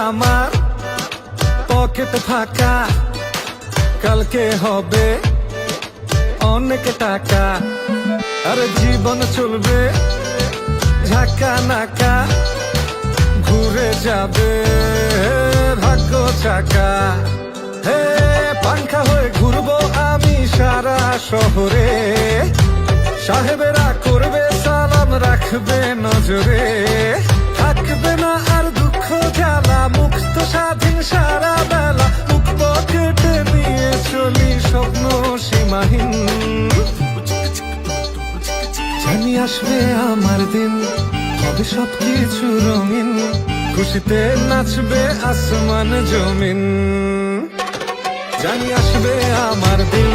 আমার পকেট ফাঁকা, কালকে হবে অনেক টাকা। আর জীবন চলবে ঝাঁকা নাকা, ঘুরে যাবে ভাগ্য চাকা। হে পাংখা হয়ে ঘুরবো আমি সারা শহরে, সাহেবেরা করবে সালাম রাখবে নজরে। থাকবে না আর দুঃখ জ্বালা, মুক্ত স্বাধীন সারা বেলা। মুখ পকেটে নিয়ে চলি স্বপ্ন সীমাহীন। জানি আসবে আমার দিন, হবে সবকিছু রঙিন, খুশিতে নাচবে আসমান জমিন। জানি আসবে আমার দিন,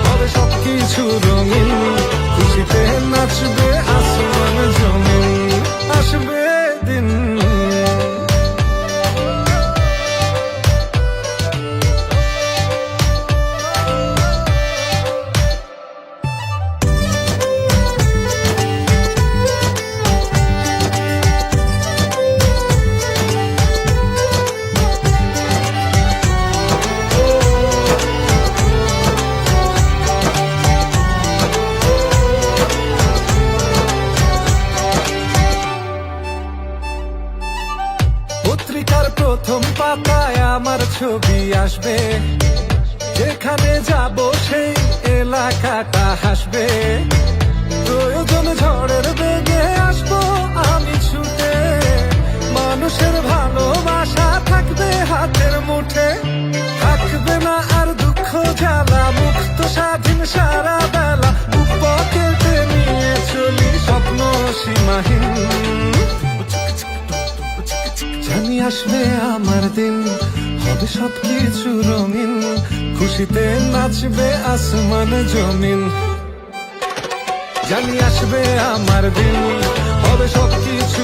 হবে সবকিছু রঙিন, খুশিতে নাচবে আসমান জমিন। আসবে দিন। পত্রিকার প্রথম পাতায় আমার ছবি আসবে, যেখানে যাব সেই এলাকাটা হাসবে। প্রয়োজন ঝড়ের বেগে আসবো আমি ছুটে, মানুষের ভালোবাসা থাকবে হাতের মুঠে। থাকবে না আর দুঃখ জ্বালা, মুক্ত স্বাধীন সারা বেলা। বুক পকেটে নিয়ে চলি স্বপ্ন সীমাহীন। জানি আসবে আমার দিন, হবে সবকিছু রঙিন, খুশিতে নাচবে আসমান জমিন। জানি আসবে আমার দিন, হবে সবকিছু